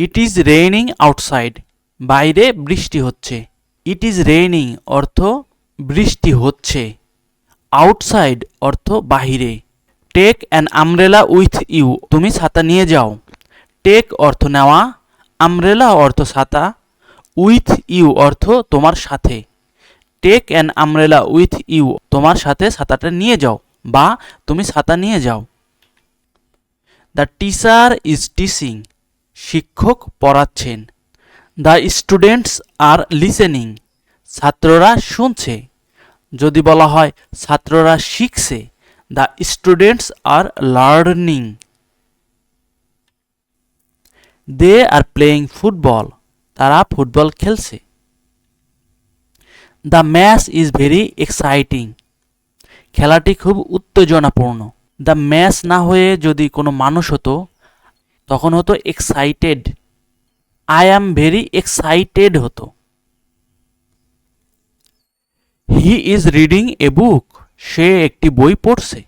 It is raining outside, বাইরে বৃষ্টি হচ্ছে। ইট ইজ রেইনিং অর্থ বৃষ্টি হচ্ছে, আউটসাইড অর্থ বাহিরে। Take an umbrella with you, তুমি ছাতা নিয়ে যাও। টেক অর্থ নেওয়া, আমব্রেলা অর্থ ছাতা, উইথ ইউ অর্থ তোমার সাথে। Take an umbrella with you, তোমার সাথে ছাতাটা নিয়ে যাও বা তুমি ছাতা নিয়ে যাও। দ্য টিচার ইজ টিচিং, শিক্ষক পড়াচ্ছেন। দ্য স্টুডেন্টস আর লিসেনিং, ছাত্ররা শুনছে। যদি বলা হয় ছাত্ররা শিখছে, the students are learning. They are playing football, তারা ফুটবল খেলছে। The match is very exciting, খেলাটি খুব উত্তেজনাপূর্ণ। দ্য ম্যাচ না হয়ে যদি কোনো মানুষ হতো তখন হতো excited. I am very excited হতো। হি ইজ রিডিং এ বুক, সে একটি বই পড়ছে।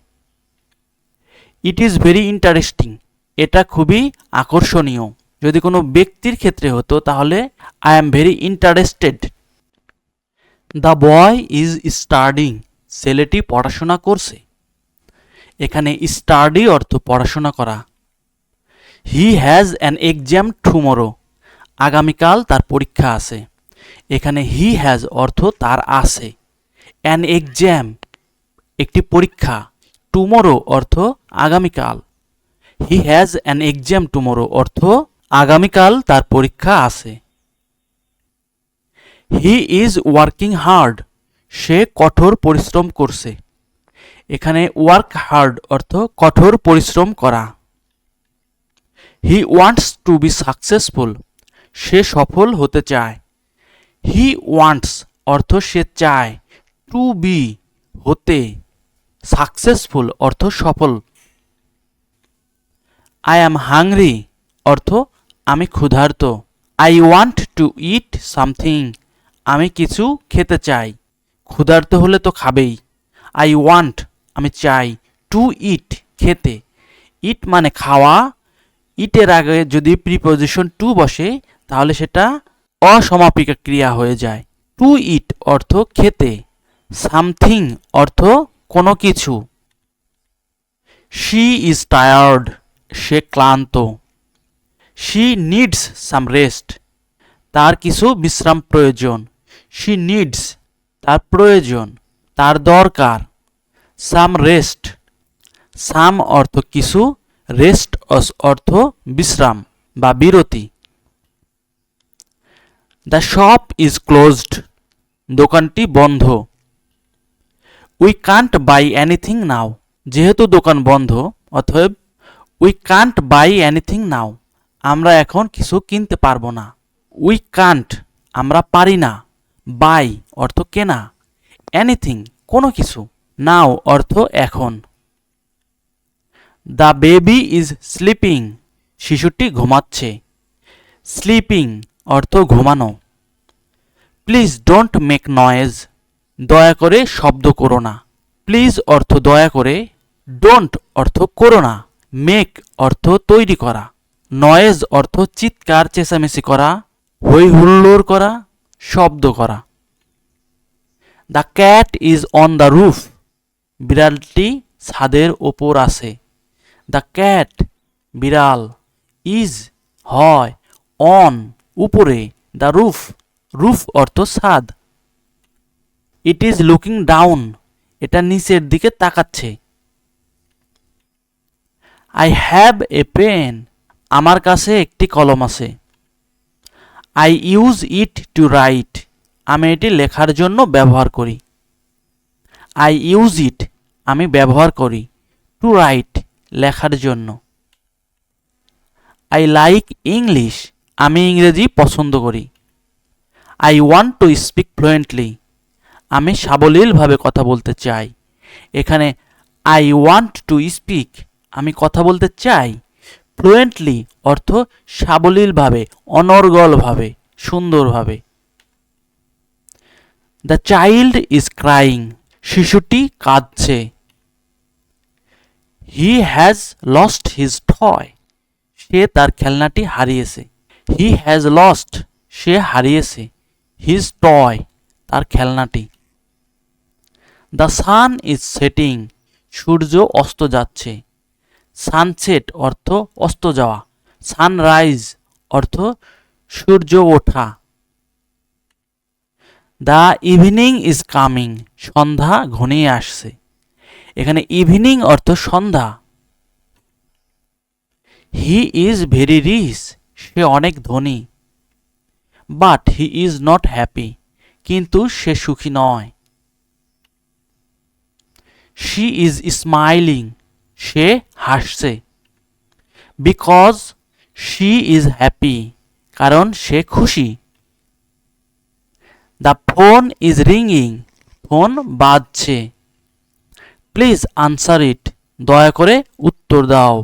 ইট ইজ ভেরি ইন্টারেস্টিং, এটা খুবই আকর্ষণীয়। যদি কোনো ব্যক্তির ক্ষেত্রে হতো তাহলে I am very interested. The boy is studying, ছেলেটি পড়াশোনা করছে। এখানে স্টাডি অর্থ পড়াশোনা করা। He has an exam tomorrow, আগামীকাল তার পরীক্ষা আছে। এখানে হি হ্যাজ অর্থ তার আছে, অ্যান এক্সাম একটি পরীক্ষা, টুমোরো অর্থ আগামীকাল। He has an exam tomorrow অর্থ আগামীকাল তার পরীক্ষা আছে। হি ইজ ওয়ার্কিং হার্ড, সে কঠোর পরিশ্রম করছে। এখানে ওয়ার্ক হার্ড অর্থ কঠোর পরিশ্রম করা। He wants to be successful, সে সফল হতে চায়। হি ওয়ান্টস অর্থ সে চায়, টু বি হতে, সাকসেসফুল অর্থ সফল। আই অ্যাম হাংরি অর্থ আমি ক্ষুধার্ত। I want to it something, আমি কিছু খেতে চাই। ক্ষুধার্ত হলে তো খাবেই। আই ওয়ান্ট আমি চাই, টু ইট খেতে। ইট মানে খাওয়া, ইটের আগে যদি প্রিপোজিশন টু বসে তাহলে সেটা অসমাপিকা ক্রিয়া হয়ে যায়। টু ইট অর্থ খেতে, সামথিং অর্থ কোনো কিছু। শি ইজ টায়ার্ড, সে ক্লান্ত। শি নিডস সাম রেস্ট, তার কিছু বিশ্রাম প্রয়োজন। শি নিডস তার প্রয়োজন, তার দরকার। সাম রেস্ট, সাম অর্থ কিছু, রেস্ট অর্থ বিশ্রাম বা বিরতি। দ্য শপ ইজ ক্লোজড, দোকানটি বন্ধ। উই কান্ট বাই এনিথিং নাও, যেহেতু দোকান বন্ধ অতএব উই কান্ট বাই এনিথিং নাও, আমরা এখন কিছু কিনতে পারবো না। উই কান্ট আমরা পারি না, বাই অর্থ কেনা, এনিথিং কোনো কিছু, নাও অর্থ এখন। দ্য বেবি ইজ স্লিপিং, শিশুটি ঘুমাচ্ছে। স্লিপিং অর্থ ঘুমানো। প্লিজ ডোন্ট মেক নয়েজ, দয়া করে শব্দ করো না। প্লিজ অর্থ দয়া করে, ডোন্ট অর্থ করো না, মেক অর্থ তৈরি করা, নয়েজ অর্থ চিৎকার চেঁচামেচি করা, হই হুল্লোড় করা, শব্দ করা। The cat is on the roof, বিড়ালটি ছাদের ওপর আছে। দ্য ক্যাট বিড়াল, ইজ হয়, অন উপরে, দ্য রুফ রুফ অর্থ ছাদ। ইট ইজ লুকিং ডাউন, এটা নিচের দিকে তাকাচ্ছে। আই হ্যাভ এ পেন, আমার কাছে একটি কলম আছে। I use it to write, আমি এটি লেখার জন্য ব্যবহার করি। আই ইউজ ইট আমি ব্যবহার করি, টু রাইট লেখার জন্য। আই লাইক ইংলিশ, আমি ইংরেজি পছন্দ করি। I want to speak fluently, আমি সাবলীলভাবে কথা বলতে চাই। এখানে আই ওয়ান্ট টু স্পিক আমি কথা বলতে চাই, ফ্লুয়েন্টলি অর্থ সাবলীলভাবে, অনর্গলভাবে, সুন্দরভাবে। দ্য চাইল্ড ইজ ক্রাইং, শিশুটি কাঁদছে। He has lost his toy, সে তার খেলনাটি হারিয়েছে। হি হ্যাজ লস্ট, সে হারিয়েছে, হিজ টয়, তার খেলনাটি। দ্য সান ইজ সেটিং, সূর্য অস্ত যাচ্ছে। সানসেট অর্থ অস্ত যাওয়া, সানরাইজ অর্থ সূর্য ওঠা। দ্য ইভিনিং ইজ কামিং, সন্ধ্যা ঘনিয়ে আসছে। এখানে ইভিনিং অর্থ সন্ধ্যা। হি ইজ ভেরি রিচ, সে অনেক ধনী। But he is not happy, কিন্তু সে সুখী নয়। শি ইজ স্মাইলিং, সে হাসছে। বিকজ শি ইজ হ্যাপি, কারণ সে খুশি। দ্য ফোন ইজ রিংইং, ফোন বাজছে। প্লিজ আনসার ইট, দয়া করে উত্তর দাও।